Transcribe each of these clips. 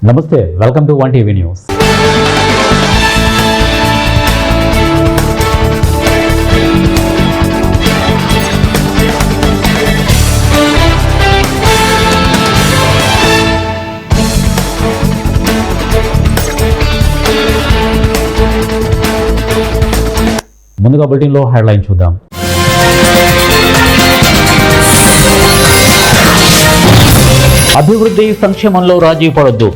నమస్తే, welcome to one TV news. ముందుగా బులెటిన్లో హెడ్లైన్ చూద్దాం. అభివృద్ధి సంక్షేమంలో రాజీ పడొద్దు,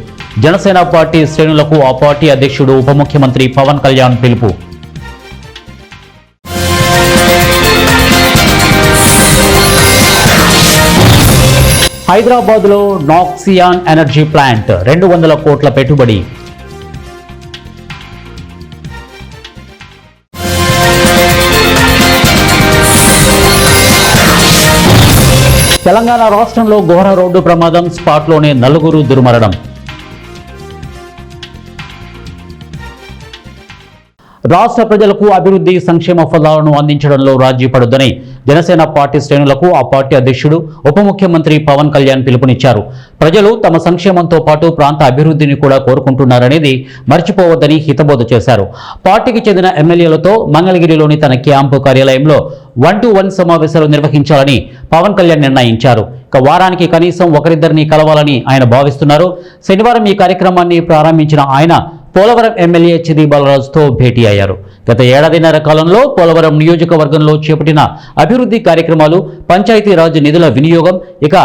జనసేన పార్టీ శ్రేణులకు ఆ పార్టీ అధ్యక్షుడు ఉప ముఖ్యమంత్రి పవన్ కళ్యాణ్ పిలుపు. హైదరాబాద్లో నాక్సియాన్ ఎనర్జీ ప్లాంట్ 200 కోట్ల పెట్టుబడి. తెలంగాణ రాష్ట్రంలో ఘోర రోడ్డు ప్రమాదం, స్పాట్లోనే 4 దుర్మరణం. రాష్ట్ర ప్రజలకు అభివృద్ధి సంక్షేమ ఫలాలను అందించడంలో రాజీ పడొద్దని జనసేన పార్టీ శ్రేణులకు ఆ పార్టీ అధ్యక్షుడు ఉప ముఖ్యమంత్రి పవన్ కళ్యాణ్ పిలుపునిచ్చారు. ప్రజలు తమ సంక్షేమంతో పాటు ప్రాంత అభివృద్ధిని కూడా కోరుకుంటున్నారనేది మర్చిపోవద్దని హితబోధ చేశారు. పార్టీకి చెందిన ఎమ్మెల్యేలతో మంగళగిరిలోని తన క్యాంపు కార్యాలయంలో 1-to-1 సమావేశాలు నిర్వహించాలని పవన్ కళ్యాణ్ నిర్ణయించారు. వారానికి కనీసం ఒకరిద్దరిని కలవాలని ఆయన భావిస్తున్నారు. శనివారం ఈ కార్యక్రమాన్ని ప్రారంభించిన ఆయన పోలవరం ఎమ్మెల్యే చిది బాలరాజుతో భేటీ అయ్యారు. గత ఏడాదిన్నర కాలంలో పోలవరం నియోజకవర్గంలో చేపట్టిన అభివృద్ధి కార్యక్రమాలు, పంచాయతీరాజ్ నిధుల వినియోగం, ఇక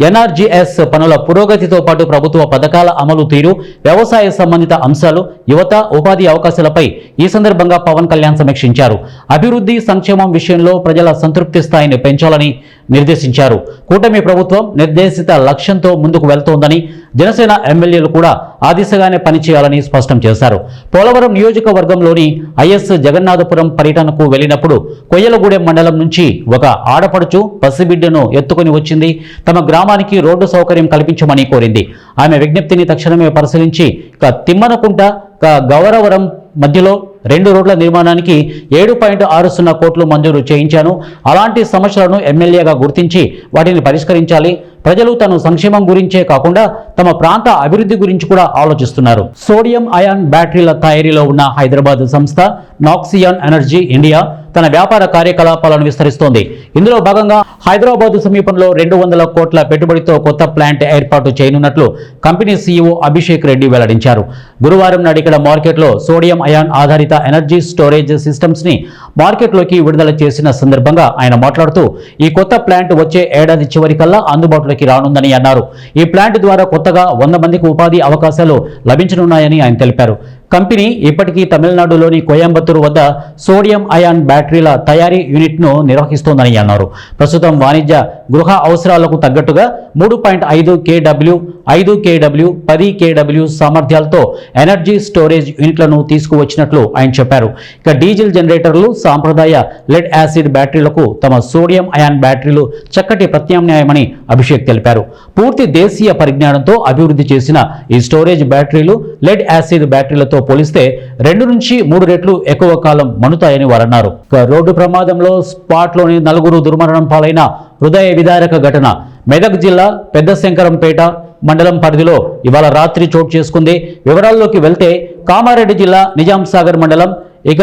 ఎన్ఆర్జీఎస్ పనుల పురోగతితో పాటు ప్రభుత్వ పథకాల అమలు తీరు, వ్యవసాయ సంబంధిత అంశాలు, యువత ఉపాధి అవకాశాలపై ఈ సందర్భంగా పవన్ కళ్యాణ్ సమీక్షించారు. అభివృద్ధి సంక్షేమం విషయంలో ప్రజల సంతృప్తి స్థాయిని పెంచాలని నిర్దేశించారు. కూటమి ప్రభుత్వం నిర్దేశిత లక్ష్యంతో ముందుకు వెళ్తోందని, జనసేన ఎమ్మెల్యేలు కూడా ఆ దిశగానే పనిచేయాలని స్పష్టం చేశారు. పోలవరం నియోజకవర్గంలోని ఐఎస్ జగన్నాథపురం పర్యటనకు వెళ్లినప్పుడు కొయ్యలగూడెం మండలం నుంచి ఒక ఆడపడుచు పసిబిడ్డను ఎత్తుకుని వచ్చింది. తమ గ్రామానికి రోడ్డు సౌకర్యం కల్పించమని కోరింది. ఆమె విజ్ఞప్తిని తక్షణమే పరిశీలించి తిమ్మనకుంట గౌరవరం మధ్యలో 2 రోడ్ల నిర్మాణానికి 7.60 కోట్లు మంజూరు చేయించాను. అలాంటి సమస్యలను ఎమ్మెల్యేగా గుర్తించి వాటిని పరిష్కరించాలి. ప్రజలు తన సంక్షేమం గురించే కాకుండా తమ ప్రాంత అభివృద్ధి గురించి కూడా ఆలోచిస్తున్నారు. సోడియం అయాన్ బ్యాటరీల తయారీలో ఉన్న హైదరాబాద్ సంస్థ నాక్సియాన్ ఎనర్జీ ఇండియా తన వ్యాపార కార్యకలాపాలను విస్తరిస్తోంది. ఇందులో భాగంగా హైదరాబాద్ సమీపంలో 200 కోట్ల పెట్టుబడితో కొత్త ప్లాంట్ ఏర్పాటు చేయనున్నట్లు కంపెనీ సీఈఓ అభిషేక్ రెడ్డి వెల్లడించారు. గురువారం నాడు ఇక్కడ మార్కెట్లో సోడియం అయాన్ ఆధారిత ఎనర్జీ స్టోరేజ్ సిస్టమ్స్ ని మార్కెట్లోకి విడుదల చేసిన సందర్భంగా ఆయన మాట్లాడుతూ, ఈ కొత్త ప్లాంట్ వచ్చే ఏడాది చివరికల్లా అందుబాటులోకి రానుందని అన్నారు. ఈ ప్లాంట్ ద్వారా కొత్తగా 100 మందికి ఉపాధి అవకాశాలు లభించనున్నాయని ఆయన తెలిపారు. కంపెనీ ఇప్పటికీ తమిళనాడులోని కోయంబత్తూరు వద్ద సోడియం అయాన్ బ్యాటరీల తయారీ యూనిట్ను నిర్వహిస్తోందని అన్నారు. ప్రస్తుతం వాణిజ్య గృహ అవసరాలకు తగ్గట్టుగా 3.5 kW, 5 kW, 10 kW సామర్థ్యాలతో energy storage యూనిట్లను తీసుకువచ్చినట్లు ఆయన చెప్పారు. ఇక డీజిల్ జనరేటర్లు, సాంప్రదాయ లెడ్ యాసిడ్ బ్యాటరీలకు తమ సోడియం అయాన్ బ్యాటరీలు చక్కటి ప్రత్యామ్నాయమని అభిషేక్ తెలిపారు. పూర్తి దేశీయ పరిజ్ఞానంతో అభివృద్ధి చేసిన ఈ స్టోరేజ్ బ్యాటరీలు లెడ్ యాసిడ్ బ్యాటరీలతో పోలిస్తే 2 నుంచి 3 రెట్లు ఎక్కువ కాలం మనుతాయని వారన్నారు. రోడ్డు ప్రమాదంలో స్పాట్లోని 4 దుర్మరణం పాలైన హృదయ విదారక ఘటన మెదక్ జిల్లా పెద్దశంకరంపేట మండలం పరిధిలో ఇవాళ రాత్రి చోటు చేసుకుంది. వివరాల్లోకి వెళ్తే కామారెడ్డి జిల్లా నిజాం సాగర్ మండలం ఇక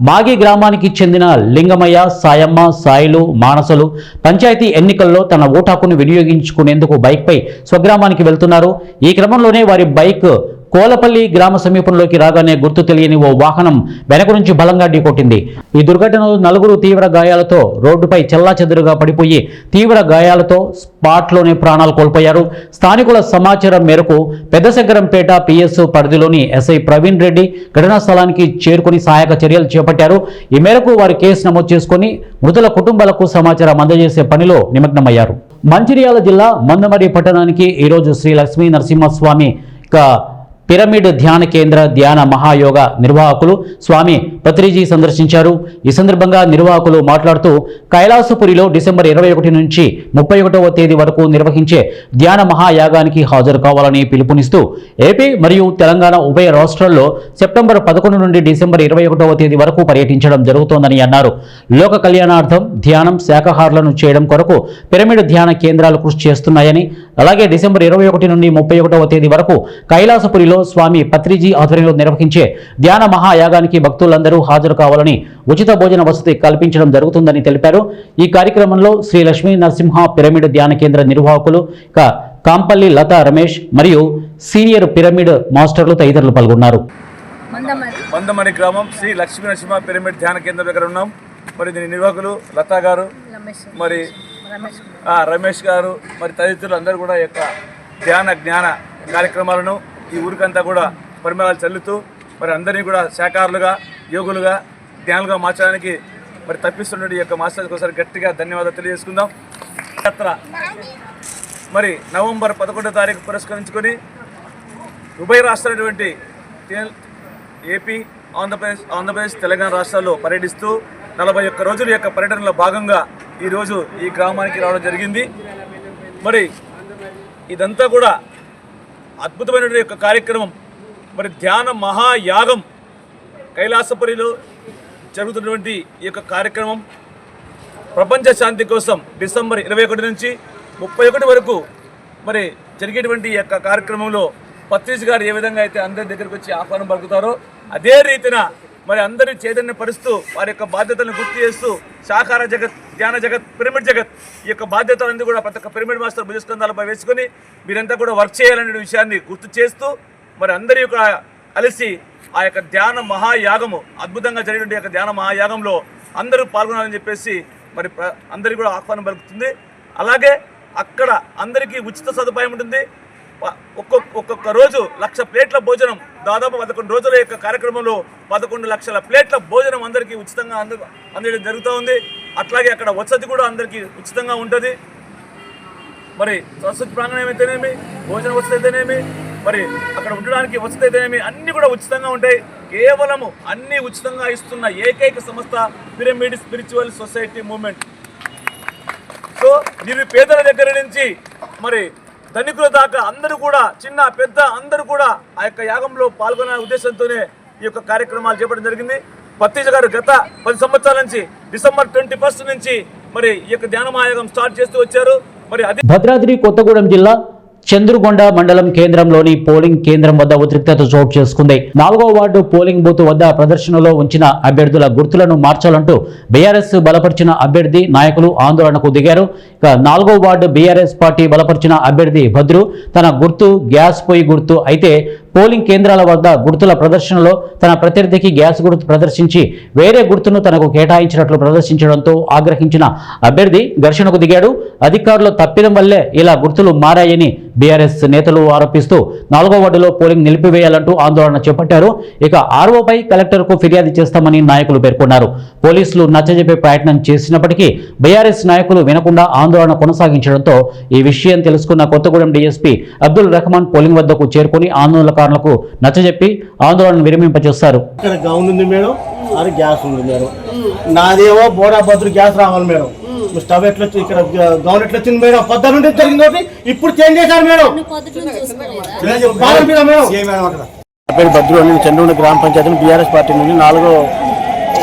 మాగి గ్రామానికి చెందిన లింగమయ్య, సాయమ్మ, సాయిలు, మానసలు పంచాయతీ ఎన్నికల్లో తన ఓటు హక్కును వినియోగించుకునేందుకు బైక్పై స్వగ్రామానికి వెళ్తున్నారు. ఈ క్రమంలోనే వారి బైక్ కోలపల్లి గ్రామ సమీపంలోకి రాగానే గుర్తు తెలియని ఓ వాహనం వెనక నుంచి బలంగా ఢీకొట్టింది. ఈ దుర్ఘటనలో 4 తీవ్ర గాయాలతో రోడ్డుపై చెల్లాచెదురుగా పడిపోయి తీవ్ర గాయాలతో స్పాట్లోనే ప్రాణాలు కోల్పోయారు. స్థానికుల సమాచారం మేరకు పెద్దశంకరంపేట పిఎస్ పరిధిలోని ఎస్ఐ ప్రవీణ్ రెడ్డి ఘటనా స్థలానికి చేరుకుని సహాయక చర్యలు చేపట్టారు. ఈ మేరకు వారు కేసు నమోదు చేసుకుని మృతుల కుటుంబాలకు సమాచారం అందజేసే పనిలో నిమగ్నమయ్యారు. మంచిర్యాల జిల్లా మందమరి పట్టణానికి ఈరోజు శ్రీ లక్ష్మీ నరసింహస్వామి పిరమిడ్ ధ్యాన కేంద్ర ధ్యాన మహాయోగ నిర్వాహకులు స్వామి పత్రిజీ సందర్శించారు. ఈ సందర్భంగా నిర్వాహకులు మాట్లాడుతూ, కైలాసపురిలో డిసెంబర్ 21 నుంచి 31వ తేదీ వరకు నిర్వహించే ధ్యాన మహాయాగానికి హాజరు కావాలని పిలుపునిస్తూ ఏపీ మరియు తెలంగాణ ఉభయ రాష్ట్రాల్లో సెప్టెంబర్ 11 నుండి డిసెంబర్ 21వ తేదీ వరకు పర్యటించడం జరుగుతోందని అన్నారు. లోక కళ్యాణార్థం ధ్యానం, శాఖాహారులను చేయడం కొరకు పిరమిడ్ ధ్యాన కేంద్రాలు కృషి చేస్తున్నాయని, అలాగే డిసెంబర్ 21 నుండి 31వ తేదీ వరకు కైలాసపురిలో స్వామి పత్రిజీ ఆధ్వర్యంలో నిర్వహించే ధ్యాన మహాయాగానికి భక్తులందరూ హాజరు కావాలని ఉచిత భోజన వసతి కల్పించడం జరుగుతుందని తెలిపారు. ఈ కార్యక్రమంలో శ్రీ లక్ష్మీ నరసింహ పిరమిడ్ ధ్యాన కేంద్ర నిర్వాహకులు కాంపల్లి లతా రమేష్ మరియు సీనియర్ పిరమిడ్ మాస్టర్లు తదితరులు పాల్గొన్నారు. మందమరి గ్రామం శ్రీ లక్ష్మీ నరసింహ పిరమిడ్ ధ్యాన కేంద్రం దగ్గర ఉన్నాం. మరి దీని నిర్వాహకులు లతా గారు, మరి రమేష్ గారు, మరి తదితరులు అందరూ కూడా యొక్క ధ్యాన జ్ఞాన కార్యక్రమాలను ఈ ఊరికంతా కూడా పరిమళాలు చల్లుతూ మరి అందరినీ కూడా శాకాహారులుగా, యోగులుగా, ధ్యానులుగా మార్చడానికి మరి తప్పిస్తున్న ఈ యొక్క మాస్టర్కి ఒకసారి గట్టిగా ధన్యవాదాలు తెలియజేసుకుందాం. యాత్ర మరి నవంబర్ 11వ తారీఖు పురస్కరించుకొని ఉభయ రాష్ట్రాలైనటువంటి ఏపీ, ఆంధ్రప్రదేశ్, తెలంగాణ రాష్ట్రాల్లో పర్యటిస్తూ 41 రోజుల యొక్క పర్యటనలో భాగంగా ఈరోజు ఈ గ్రామానికి రావడం జరిగింది. మరి ఇదంతా కూడా అద్భుతమైనటువంటి యొక్క కార్యక్రమం. మరి ధ్యాన మహాయాగం కైలాసపురిలో జరుగుతున్నటువంటి ఈ యొక్క కార్యక్రమం ప్రపంచ శాంతి కోసం డిసెంబర్ 21 నుంచి 31 వరకు మరి జరిగేటువంటి ఈ యొక్క కార్యక్రమంలో పత్రిజీ గారు ఏ విధంగా అయితే అందరి దగ్గరికి వచ్చి ఆహ్వానం పలుకుతారో అదే రీతిన మరి అందరి చైతన్యపరుస్తూ వారి యొక్క బాధ్యతలను గుర్తు చేస్తూ శాకార జగత్, ధ్యాన జగత్, పిరమిడ్ జగత్ ఈ యొక్క బాధ్యతలన్నీ కూడా ప్రతి ఒక్క పిరమిడ్ మాస్టర్ భుజస్కంధాలపై వేసుకొని మీరంతా కూడా వర్క్ చేయాలనే విషయాన్ని గుర్తు చేస్తూ మరి అందరి యొక్క కలిసి ఆ యొక్క ధ్యాన మహాయాగము అద్భుతంగా జరిగిన యొక్క ధ్యాన మహాయాగంలో అందరూ పాల్గొనాలని చెప్పేసి మరి అందరికీ కూడా ఆహ్వానం పలుకుతుంది. అలాగే అక్కడ అందరికీ ఉచిత సదుపాయం ఉంటుంది. ఒక్కొక్క రోజు 1,00,000 ప్లేట్ల భోజనం, దాదాపు 11 రోజుల యొక్క కార్యక్రమంలో 11 లక్షల ప్లేట్ల భోజనం అందరికీ ఉచితంగా అందడం జరుగుతూ ఉంది. అట్లాగే అక్కడ వసతి కూడా అందరికీ ఉచితంగా ఉంటుంది. మరి సరస్వతి ప్రాంగణం అయితేనేమి, భోజన వసతి అయితేనేమి, మరి అక్కడ ఉండడానికి వసతి అయితేనేమి అన్నీ కూడా ఉచితంగా ఉంటాయి. కేవలము అన్నీ ఉచితంగా ఇస్తున్న ఏకైక సంస్థ pyramid spiritual society movement. So నిరుపేదల దగ్గర నుంచి మరి ధనికుల దాకా అందరూ కూడా, చిన్న పెద్ద అందరూ కూడా ఆ యొక్క యాగంలో పాల్గొనే ఉద్దేశంతోనే ఈ యొక్క కార్యక్రమాలు చేపట్టడం జరిగింది. పత్రిజీ గారు గత 10 సంవత్సరాల నుంచి డిసెంబర్ 21 నుంచి మరి ఈ యొక్క ధ్యాన మహాయాగం స్టార్ట్ చేస్తూ వచ్చారు. మరి భద్రాద్రి కొత్తగూడెం జిల్లా చంద్రుగొండ మండలం కేంద్రంలోని పోలింగ్ కేంద్రం వద్ద ఉద్రిక్తత చోటు చేసుకుంది. 4వ వార్డు పోలింగ్ బూత్ వద్ద ప్రదర్శనలో ఉంచిన అభ్యర్థుల గుర్తులను మార్చాలంటూ బీఆర్ఎస్ బలపరిచిన అభ్యర్థి నాయకులు ఆందోళనకు దిగారు. 4వ వార్డు బీఆర్ఎస్ పార్టీ బలపరిచిన అభ్యర్థి భద్రు తన గుర్తు గ్యాస్ పొయ్యి గుర్తు అయితే పోలింగ్ కేంద్రాల వద్ద గుర్తుల ప్రదర్శనలో తన ప్రత్యర్థికి గ్యాస్ గుర్తు ప్రదర్శించి వేరే గుర్తును తనకు కేటాయించినట్లు ప్రదర్శించడంతో ఆగ్రహించిన అభ్యర్థి ఘర్షణకు దిగాడు. అధికారుల తప్పిదం వల్లే ఇలా గుర్తులు మారాయని బీఆర్ఎస్ నేతలు ఆరోపిస్తూ 4వ వార్డులో పోలింగ్ నిలిపివేయాలంటూ ఆందోళన చేపట్టారు. ఇక ఆర్ఓపై కలెక్టర్కు ఫిర్యాదు చేస్తామని నాయకులు పేర్కొన్నారు. పోలీసులు నచ్చజెప్పే ప్రయత్నం చేసినప్పటికీ బీఆర్ఎస్ నాయకులు వినకుండా ఆందోళన కొనసాగించడంతో ఈ విషయం తెలుసుకున్న కొత్తగూడెం డీఎస్పీ అబ్దుల్ రెహమాన్ పోలింగ్ వద్దకు చేరుకుని ఆందోళనకారులకు నచ్చజెప్పి ఆందోళన విరమింపచేస్తారు. నాదేమో బోడా భద్రు గ్యాస్ రావాలి మేడం. స్టవ్ ఎట్లా ఇక్కడ గవర్నమెంట్ ఎట్లా వచ్చింది మేడం? పొద్దు నుండి జరిగింది, ఇప్పుడు చేంజ్ చేశారు మేడం. పేరు భద్రు అని చంద్రగొండ గ్రామ పంచాయతీ బీఆర్ఎస్ పార్టీ నుండి 4వ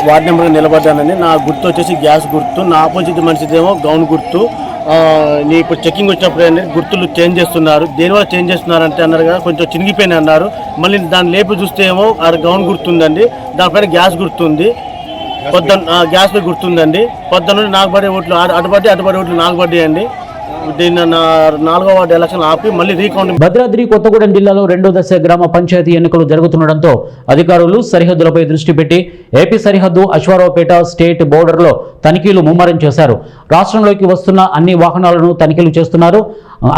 వార్డు నెంబర్గా నిలబడ్డానని. నా గుర్తు వచ్చేసి గ్యాస్ గుర్తు, నా ఆపోజిట్ మనిషిదేమో గౌన్ గుర్తు. నీ ఇప్పుడు చెక్కింగ్ వచ్చినప్పుడు ఏంటంటే గుర్తులు చేంజ్ చేస్తున్నారు. దేనివల్ల చేంజ్ చేస్తున్నారు అంటే అన్నారు కదా, కొంచెం చినిగిపోయినాయి అన్నారు. మళ్ళీ దాన్ని లేపి చూస్తే ఏమో గౌన్ గుర్తుందండి, దానిపైన గ్యాస్ గుర్తుంది. గ్యాస్ పై గుర్తుందండి. పొద్దున్న నాకు పడే ఓట్లు అటుపడి ఓట్లు నాకు పడ్డాయండి. దీన్ని 4వ వార్డు ఎలక్షన్ ఆపి మళ్ళీ రీకౌంటింగ్. భద్రాద్రి కొత్తగూడెం జిల్లాలో 2వ దశ గ్రామ పంచాయతీ ఎన్నికలు జరుగుతుండటంతో అధికారులు సరిహద్దులపై దృష్టి పెట్టి ఏపీ సరిహద్దు అశ్వారావుపేట స్టేట్ బోర్డర్లో తనిఖీలు ముమ్మరం చేశారు. రాష్ట్రంలోకి వస్తున్న అన్ని వాహనాలను తనిఖీలు చేస్తున్నారు.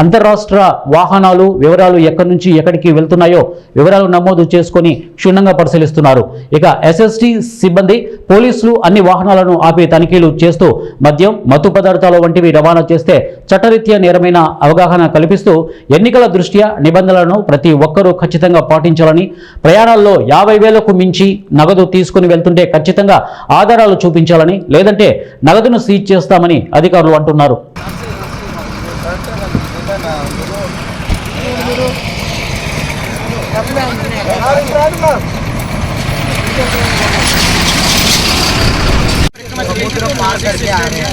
అంతర్రాష్ట్ర వాహనాలు వివరాలు ఎక్కడి నుంచి ఎక్కడికి వెళ్తున్నాయో వివరాలు నమోదు చేసుకుని క్షుణ్ణంగా పరిశీలిస్తున్నారు. ఇక ఎస్ఎస్టీ సిబ్బంది, పోలీసులు అన్ని వాహనాలను ఆపి తనిఖీలు చేస్తూ మద్యం, మత్తు పదార్థాలు వంటివి రవాణా చేస్తే చట్టరీత్యా నేరమైన అవగాహన కల్పిస్తూ ఎన్నికల దృష్ట్యా నిబంధనలను ప్రతి ఒక్కరూ ఖచ్చితంగా పాటించాలని, ప్రయాణాల్లో 50,000కు మించి నగదు తీసుకుని వెళ్తుంటే ఖచ్చితంగా ఆధారాలు చూపించాలని, లేదంటే నగదును సీజ్ చేస్తామని అధికారులు అంటున్నారు. समुद्र पार करके आ रहे हैं।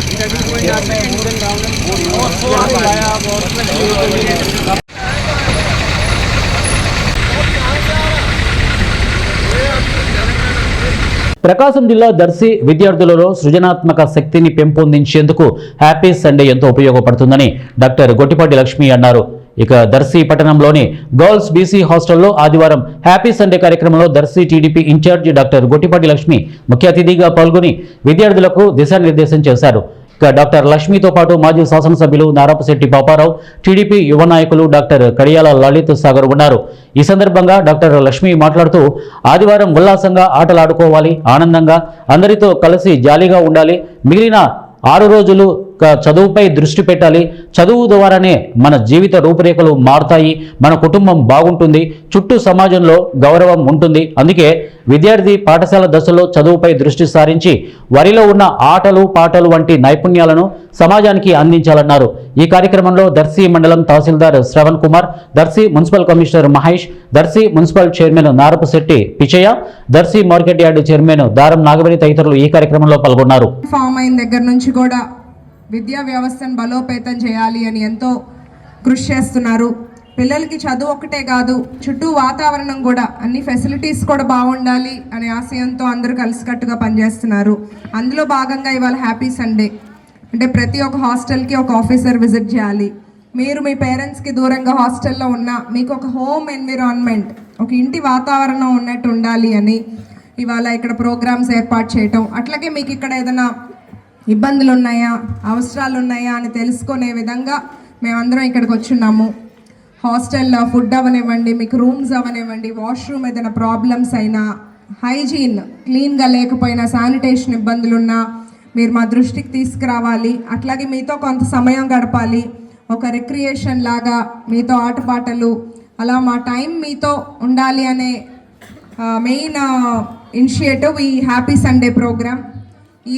ప్రకాశం జిల్లా దర్శి విద్యార్థులలో సృజనాత్మక శక్తిని పెంపొందించేందుకు హ్యాపీ సండే ఎంతో ఉపయోగపడుతుందని డాక్టర్ గొట్టిపాటి లక్ష్మి అన్నారు. ఇక దర్శి పట్టణంలోని గర్ల్స్ బీసీ హాస్టల్లో ఆదివారం హ్యాపీ సండే కార్యక్రమంలో Darsi TDP in charge doctor Gottipati Lakshmi ముఖ్య అతిథిగా పాల్గొని విద్యార్థులకు దిశానిర్దేశం చేశారు. ఇక డాక్టర్ లక్ష్మితో పాటు మాజీ శాసనసభ్యులు నారాపశెట్టి పాపారావు, టీడీపీ యువ నాయకులు డాక్టర్ కడియాల లలిత్ సాగర్ ఉన్నారు. ఈ సందర్భంగా డాక్టర్ లక్ష్మి మాట్లాడుతూ ఆదివారం ఉల్లాసంగా ఆటలాడుకోవాలి, ఆనందంగా అందరితో కలిసి జాలీగా ఉండాలి, మిగిలిన 6 రోజులు చదువుపై దృష్టి పెట్టాలి, చదువు ద్వారానే మన జీవిత రూపురేఖలు మారుతాయి, మన కుటుంబం బాగుంటుంది, చుట్టూ సమాజంలో గౌరవం ఉంటుంది. అందుకే విద్యార్థి పాఠశాల దశలో చదువుపై దృష్టి సారించి వారిలో ఉన్న ఆటలు పాటలు వంటి నైపుణ్యాలను సమాజానికి అందించాలన్నారు. ఈ కార్యక్రమంలో దర్శి మండలం tahsildar Shravan Kumar, Darsi municipal commissioner Mahesh, Darsi municipal chairman Narapasetti Pichaiah, Darsi market yard chairman Daram Nagavari తదితరులు ఈ కార్యక్రమంలో పాల్గొన్నారు. ఫామ్ అయిన దగ్గర నుంచి కూడా విద్యా వ్యవస్థను బలోపేతం చేయాలి అని ఎంతో కృషి చేస్తున్నారు. పిల్లలకి చదువు ఒకటే కాదు, చుట్టూ వాతావరణం కూడా, అన్ని ఫెసిలిటీస్ కూడా బాగుండాలి అనే ఆశయంతో అందరూ కలిసికట్టుగా పనిచేస్తున్నారు. అందులో భాగంగా ఇవాళ హ్యాపీ సండే అంటే ప్రతి ఒక్క హాస్టల్కి ఒక ఆఫీసర్ విజిట్ చేయాలి. మీరు మీ పేరెంట్స్కి దూరంగా హాస్టల్లో ఉన్నా మీకు ఒక హోమ్ ఎన్విరాన్మెంట్, ఒక ఇంటి వాతావరణం ఉన్నట్టు ఉండాలి అని ఇవాళ ఇక్కడ ప్రోగ్రామ్స్ ఏర్పాటు చేయటం, అట్లాగే మీకు ఇక్కడ ఏదైనా ఇబ్బందులు ఉన్నాయా, అవసరాలు ఉన్నాయా అని తెలుసుకునే విధంగా మేమందరం ఇక్కడికి వచ్చున్నాము. హాస్టల్లో ఫుడ్ అవనివ్వండి, మీకు రూమ్స్ అవనివ్వండి, వాష్రూమ్ ఏదైనా ప్రాబ్లమ్స్ అయినా, హైజీన్ క్లీన్గా లేకపోయినా, శానిటేషన్ ఇబ్బందులున్నా మీరు మా దృష్టికి తీసుకురావాలి. అట్లాగే మీతో కొంత సమయం గడపాలి, ఒక రిక్రియేషన్ లాగా మీతో ఆటపాటలు, అలా మా టైం మీతో ఉండాలి అనే మెయిన్ ఇనిషియేటివ్ ఈ హ్యాపీ సండే ప్రోగ్రామ్.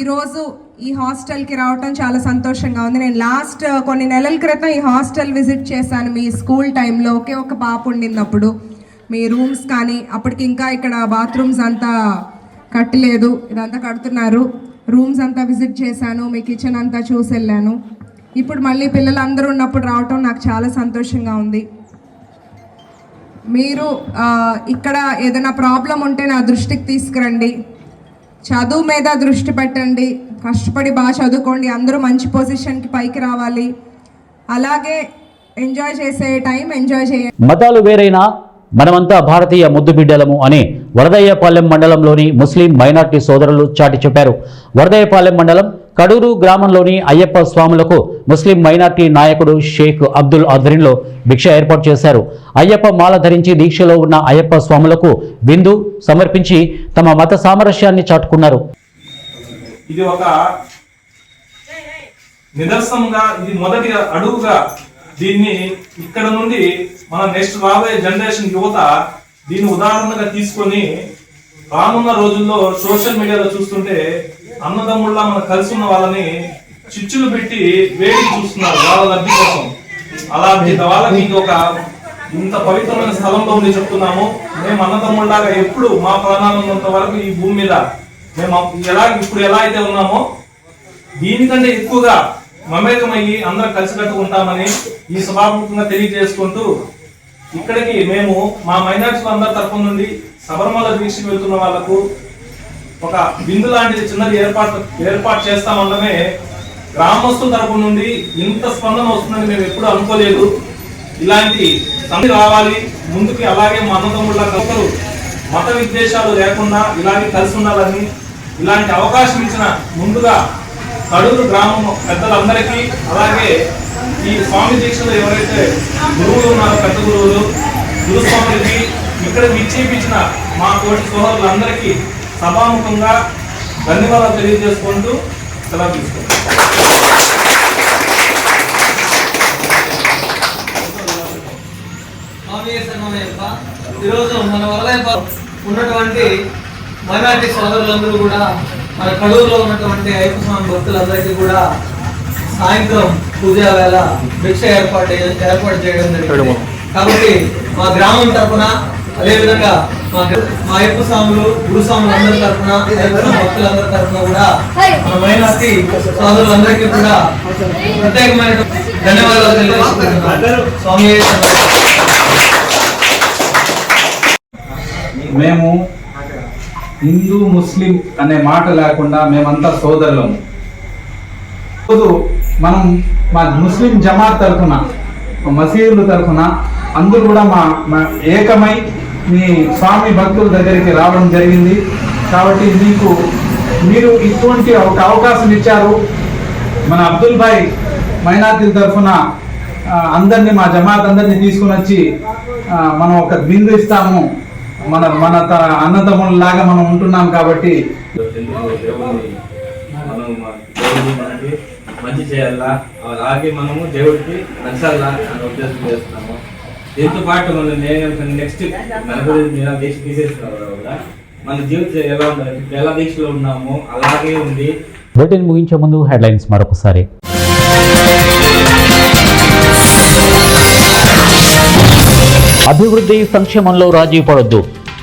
ఈరోజు ఈ హాస్టల్కి రావటం చాలా సంతోషంగా ఉంది. నేను లాస్ట్ కొన్ని నెలల క్రితం ఈ హాస్టల్ విజిట్ చేశాను. మీ స్కూల్ టైంలో ఒకే ఒక పాప ఉండినప్పుడు మీ రూమ్స్ కానీ, అప్పటికి ఇంకా ఇక్కడ బాత్రూమ్స్ అంతా కట్టలేదు, ఇదంతా కడుతున్నారు. రూమ్స్ అంతా విజిట్ చేశాను, మీ కిచెన్ అంతా చూసి వెళ్ళాను. ఇప్పుడు మళ్ళీ పిల్లలందరూ ఉన్నప్పుడు రావటం నాకు చాలా సంతోషంగా ఉంది. మీరు ఇక్కడ ఏదైనా ప్రాబ్లం ఉంటే నా దృష్టికి తీసుకురండి. చదువు మీద దృష్టి పెట్టండి, కష్టపడి బాగా చదువుకోండి, అందరూ మంచి పొజిషన్కి పైకి రావాలి. అలాగే ఎంజాయ్ చేసే టైం ఎంజాయ్ చేయండి. మతాలు వేరైనా మనమంతా భారతీయ ముద్దు బిడ్డలము అని వరదయ్యపాలెం మండలంలోని ముస్లిం మైనార్టీ సోదరులు చాటి చెప్పారు. వరదయ్యపాలెం మండలం కడూరు గ్రామంలోని అయ్యప్ప స్వాములకు ముస్లిం మైనార్టీ నాయకుడు షేక్ అబ్దుల్ ఆధ్వర్యంలో భిక్ష ఏర్పాటు చేశారు. అయ్యప్ప మాల ధరించి దీక్షలో ఉన్న అయ్యప్ప స్వాములకు విందు సమర్పించి తమ మత సామరస్యాన్ని చాటుకున్నారు. ఇది ఒక నిదర్శనంగా, ఇది మొదటి అడుగుగా దీన్ని ఇక్కడ నుండి మన నెక్స్ట్ రాబోయే జనరేషన్ యువత దీన్ని ఉదాహరణగా తీసుకొని రానున్న రోజుల్లో సోషల్ మీడియాలో చూస్తుంటే అన్నదమ్ముళ్ళ మనం కలిసి ఉన్న వాళ్ళని చిచ్చులు పెట్టి వేడి చూస్తున్నారు వాళ్ళ లబ్ధి కోసం. అలాంటి వాళ్ళకి ఇది ఒక ఇంత పవిత్రమైన స్థలంలో ఉండి చెప్తున్నాము. మేము అన్నదమ్ముళ్ళలాగా ఎప్పుడు మా ప్రాణాలు ఉన్నంత వరకు ఈ భూమి మీద మేము ఇప్పుడు ఎలా అయితే ఉన్నామో దీనికంటే ఎక్కువగా మమేకమయ్యి అందరూ కలిసికట్టు ఉంటామని ఈ సభాముఖంగా తెలియజేసుకుంటూ ఇక్కడికి మేము మా మైనార్టీల అందరి తరఫు నుండి శబరిమల దీక్షకు వెళ్తున్న వాళ్లకు ఒక విందు లాంటిది చిన్నది ఏర్పాటు చేస్తామన్నమే గ్రామస్తుల తరఫు నుండి ఇంత స్పందన వస్తుందని మేము ఎప్పుడు అనుకోలేదు. ఇలాంటి సమయం రావాలి ముందుకి. అలాగే మా అన్నదమ్ముళ్ళ ఒకరు మత విద్వేషాలు లేకుండా ఇలాగే కలిసి ఉండాలని ఇలాంటి అవకాశం ఇచ్చిన ముందుగా కడూరు గ్రామం పెద్దలందరికీ, అలాగే ఈ స్వామి దీక్షలో ఎవరైతే గురువులు ఉన్నారో పెద్ద గురువులు గురుస్వాములకి ఇక్కడ విచ్చేపించిన మా తోటి సోదరులందరికీ సభాముఖంగా ధన్యవాదాలు తెలియజేసుకుంటూ సెలవు తీసుకుంటాం. ఈరోజు మన వరదయ్య ఉన్నటువంటి మైనార్టీ సోదరులందరూ కూడా మన కడూరులో ఉన్నటువంటి అయ్యప్ప స్వామి భక్తులందరికీ కూడా సాయంత్రం పూజా వేళ భిక్ష ఏర్పాటు చేయడం జరిగింది. కాబట్టి మా గ్రామం తరఫున అదేవిధంగా మా అయ్యప్ప స్వాములు గురుస్వాములు అందరి తరఫున భక్తులందరి తరఫున కూడా మన మైనార్టీ సోదరులందరికీ కూడా ప్రత్యేకమైన ధన్యవాదాలు తెలియజేస్తున్నాను. స్వామి మేము హిందూ ముస్లిం అనే మాట లేకుండా మేమంతా సోదరులము. రోజు మనం మా ముస్లిం జమాత్ తరఫున మసీదుల తరఫున అందరూ కూడా మా ఏకమై మీ స్వామి భక్తుల దగ్గరికి రావడం జరిగింది. కాబట్టి మీరు ఇటువంటి ఒక అవకాశం ఇచ్చారు. మన అబ్దుల్ భాయ్ మైనార్టీల తరఫున అందరినీ మా జమాత్ అందరినీ తీసుకుని వచ్చి మనం ఒక బిందు ఇస్తాము, మన అన్నదమ్ములలాగా మనం ఉంటున్నాం. కాబట్టి మనకి మంచి చేయాలా, అలాగే మనము దేవుడికి నచ్చాలా అనే ఉద్దేశం చేస్తున్నాము. దీంతో పాటు నేను నెక్స్ట్ దీక్ష తీసేస్తున్నాం కూడా మన జీవితం ఎలా ఉండాలి, ఎలా దీక్షలో ఉన్నాము అలాగే ఉంది. బులెటిన్ ముగించే ముందు హెడ్లైన్స్ మరొకసారి. అభివృద్ధి సంక్షేమంలో రాజీ పడొద్దు,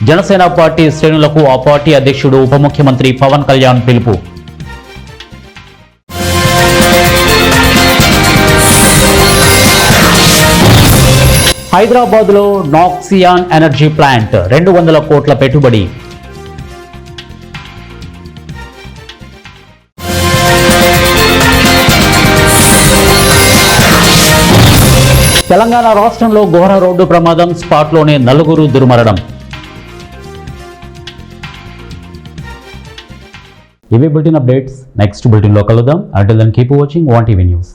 జనసేన పార్టీ శ్రేణులకు ఆ పార్టీ అధ్యక్షుడు ఉప ముఖ్యమంత్రి పవన్ కళ్యాణ్ పిలుపు. హైదరాబాద్లో నాక్సియాన్ ఎనర్జీ ప్లాంట్ 200 కోట్ల పెట్టుబడి. తెలంగాణ రాష్ట్రంలో ఘోర రోడ్డు ప్రమాదం, స్పాట్లోనే 4 దుర్మరణం. ఇవి బులెటిన్ అప్డేట్స్. నెక్స్ట్ బులెటిన్లో కలుద్దాం. Until then keep watching 1TV news.